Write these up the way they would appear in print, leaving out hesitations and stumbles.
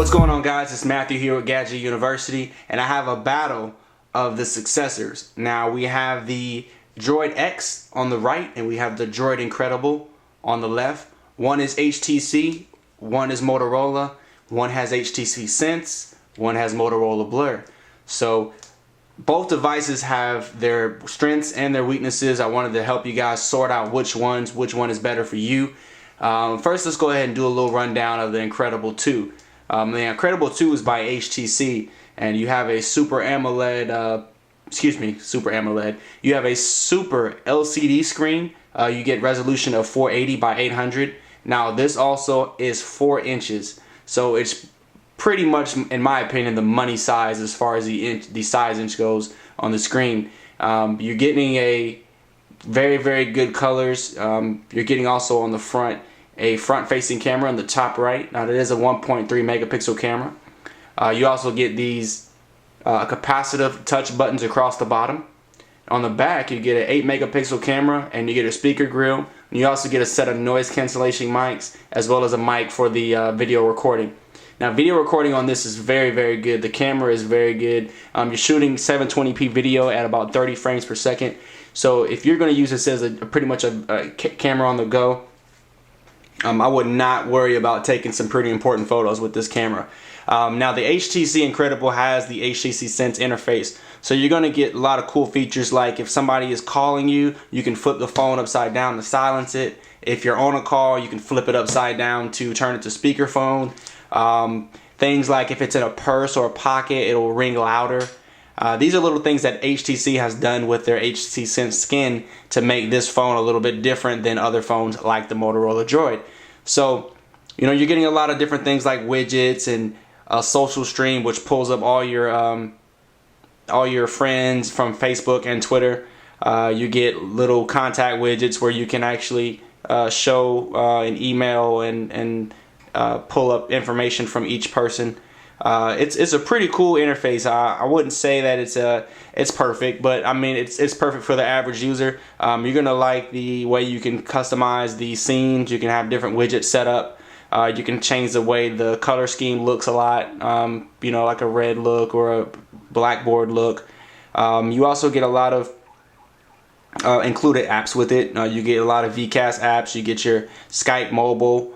What's going on, guys? It's Matthew here at Gadget University, and I have a battle of the successors. Now we have the Droid X on the right and we have the Droid Incredible on the left. One is HTC, one is Motorola, one has HTC Sense, one has Motorola Blur. So both devices have their strengths and their weaknesses. I wanted to help you guys sort out which one is better for you. First, let's go ahead and do a little rundown of the Incredible 2. The Incredible 2 is by HTC, and you have a Super AMOLED, Super AMOLED. You have a Super LCD screen. You get resolution of 480 by 800. Now this also is 4 inches, so it's pretty much, in my opinion, the money size as far as the size inch goes on the screen. You're getting a very good colors. You're getting also on the front a front-facing camera on the top right. Now that is a 1.3 megapixel camera. You also get these capacitive touch buttons across the bottom. On the back, you get an 8 megapixel camera and you get a speaker grill. And you also get a set of noise cancellation mics as well as a mic for the video recording. Now video recording on this is very good. The camera is very good. You're shooting 720p video at about 30 frames per second. So if you're going to use this as pretty much a camera on the go, I would not worry about taking some pretty important photos with this camera. Now the HTC Incredible has the HTC Sense interface, so you're going to get a lot of cool features, like if somebody is calling you, you can flip the phone upside down to silence it. If you're on a call, you can flip it upside down to turn it to speakerphone. Things like if it's in a purse or a pocket, it'll ring louder. These are little things that HTC has done with their HTC Sense skin to make this phone a little bit different than other phones like the Motorola Droid. So, you know, you're getting a lot of different things like widgets and a social stream, which pulls up all your friends from Facebook and Twitter. You get little contact widgets where you can actually show an email and pull up information from each person. It's a pretty cool interface. I wouldn't say that it's perfect, but I mean it's perfect for the average user. You're gonna like the way you can customize the scenes. You can have different widgets set up. You can change the way the color scheme looks a lot. You know, like a red look or a blackboard look. You also get a lot of included apps with it. You get a lot of VCast apps. You get your Skype mobile.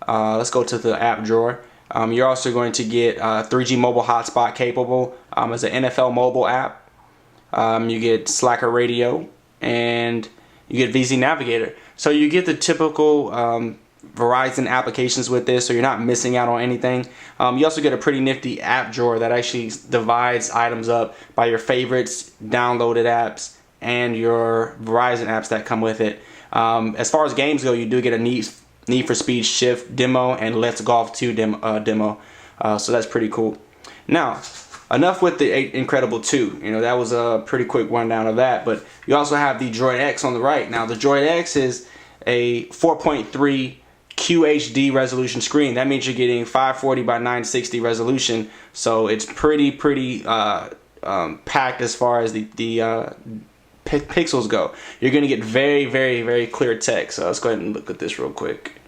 Let's go to the app drawer. You're also going to get 3G mobile hotspot capable as an NFL mobile app. You get Slacker radio and you get VZ Navigator. So you get the typical Verizon applications with this, so you're not missing out on anything. You also get a pretty nifty app drawer that actually divides items up by your favorites, downloaded apps, and your Verizon apps that come with it. As far as games go, you do get a Need for Speed Shift demo and Let's Golf 2 demo. So that's pretty cool. Now, enough with the Incredible 2. You know, that was a pretty quick rundown of that. But you also have the Droid X on the right. Now, the Droid X is a 4.3 QHD resolution screen. That means you're getting 540 by 960 resolution. So it's pretty packed as far as the pixels go. You're going to get very clear text. So let's go ahead and look at this real quick.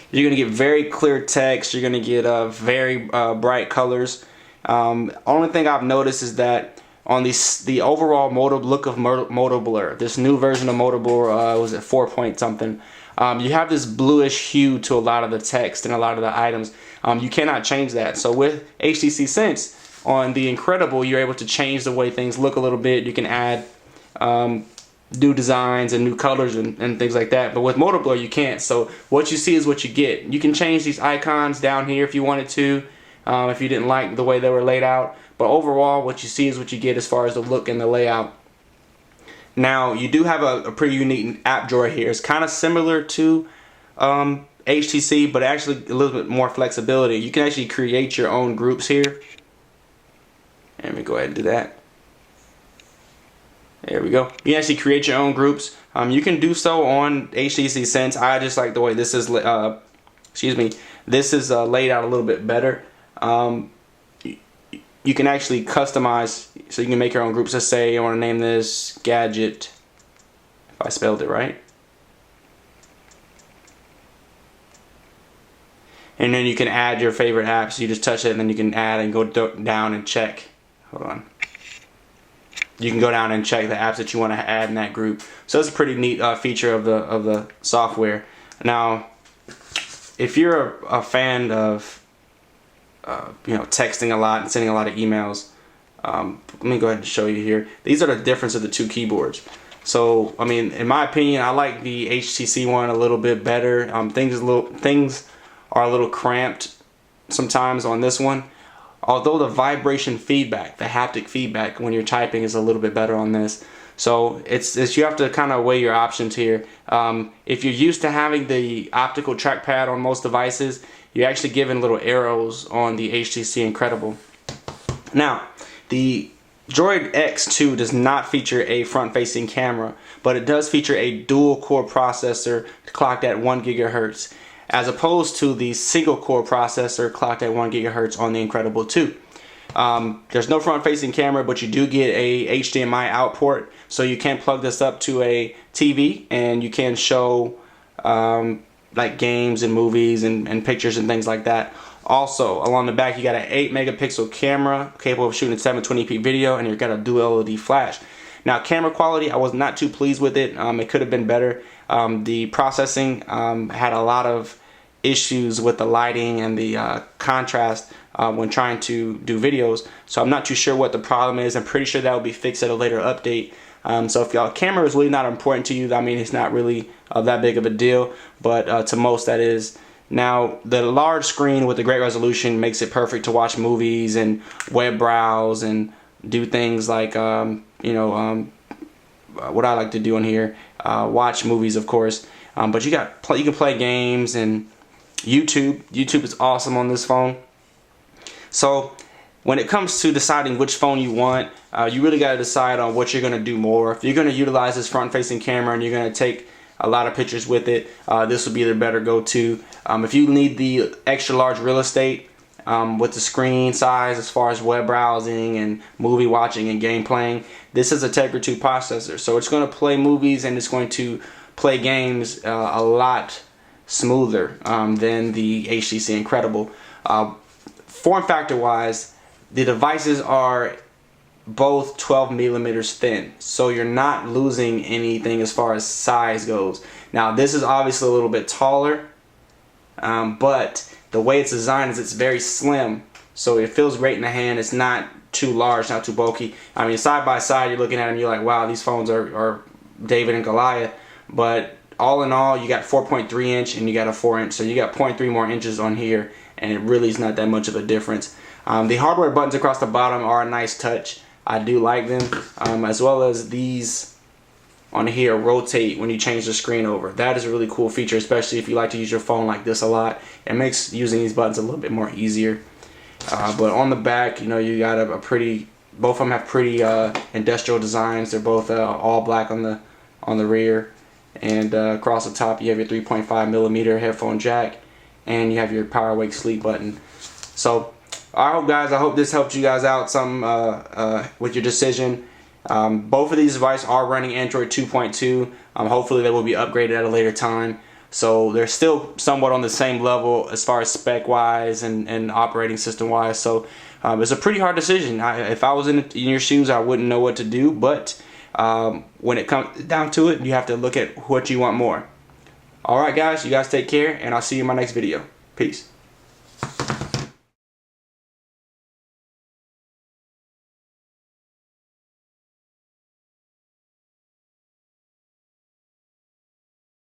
You're going to get very clear text. You're going to get very bright colors. Only thing I've noticed is that on the overall look of Moto Blur, this new version of Moto Blur, was at 4 point something. You have this bluish hue to a lot of the text and a lot of the items. You cannot change that. So with HTC Sense on the Incredible, you're able to change the way things look a little bit. You can add new designs and new colors and things like that. But with Moto Blur, you can't. So what you see is what you get. You can change these icons down here if you wanted to, if you didn't like the way they were laid out. But overall, what you see is what you get as far as the look and the layout. Now, you do have a pretty unique app drawer here. It's kind of similar to HTC, but actually a little bit more flexibility. You can actually create your own groups here. Let me go ahead and do that. There we go. You can actually create your own groups. You can do so on HTC Sense. I just like the way this is, this is laid out a little bit better. You can actually customize, so you can make your own groups. Let's say I want to name this Gadget, if I spelled it right. And then you can add your favorite apps. You just touch it and then you can add and go down and check. Hold on. You can go down and check the apps that you want to add in that group. So it's a pretty neat feature of the software. Now, if you're a fan of texting a lot and sending a lot of emails, let me go ahead and show you here. These are the difference of the two keyboards. So, I mean, in my opinion, I like the HTC one a little bit better. Things are a little cramped sometimes on this one. Although the vibration feedback, the haptic feedback when you're typing is a little bit better on this. So you have to kind of weigh your options here. If you're used to having the optical trackpad on most devices, you're actually given little arrows on the HTC Incredible. Now, the Droid X2 does not feature a front-facing camera, but it does feature a dual-core processor clocked at 1 GHz, as opposed to the single-core processor clocked at 1 GHz on the Incredible 2. There's no front-facing camera, but you do get a HDMI out port, so you can plug this up to a TV and you can show like games and movies and pictures and things like that. Also, along the back, you got an 8 megapixel camera capable of shooting 720p video, and you've got a dual LED flash. Now, camera quality, I was not too pleased with it. It could have been better. The processing had a lot of issues with the lighting and the contrast when trying to do videos. So I'm not too sure what the problem is. I'm pretty sure that will be fixed at a later update. So if y'all camera is really not important to you, I mean, it's not really that big of a deal, but to most that is. Now, the large screen with the great resolution makes it perfect to watch movies and web browse and do things like, what I like to do in here, watch movies, of course. But you can play games and YouTube. YouTube is awesome on this phone. So when it comes to deciding which phone you want, you really got to decide on what you're going to do more. If you're going to utilize this front-facing camera and you're going to take a lot of pictures with it, this would be the better go-to. If you need the extra large real estate with the screen size as far as web browsing and movie watching and game playing, this is a Tegra 2 processor. So it's going to play movies and it's going to play games a lot smoother than the HTC Incredible. Form factor wise, the devices are both 12 millimeters thin, so you're not losing anything as far as size goes. Now this is obviously a little bit taller, but the way it's designed is it's very slim, so it feels great in the hand. It's not too large, not too bulky. I mean, side by side you're looking at them, you're like, wow, these phones are David and Goliath. But all in all, you got 4.3 inch and you got a 4 inch, so you got 0.3 more inches on here, and it really is not that much of a difference. The hardware buttons across the bottom are a nice touch. I do like them, as well as these on here rotate when you change the screen over. That is a really cool feature, especially if you like to use your phone like this a lot. It makes using these buttons a little bit more easier. But on the back, you got a pretty, both of them have pretty industrial designs. They're both all black on the rear, and across the top you have your 3.5 millimeter headphone jack, and you have your power wake sleep button. So I hope this helped you guys out some with your decision. Both of these devices are running Android 2.2. Hopefully they will be upgraded at a later time. So they're still somewhat on the same level as far as spec wise and operating system wise. So it's a pretty hard decision. If I was in your shoes, I wouldn't know what to do. But when it comes down to it, you have to look at what you want more. Alright guys, you guys take care, and I'll see you in my next video. Peace.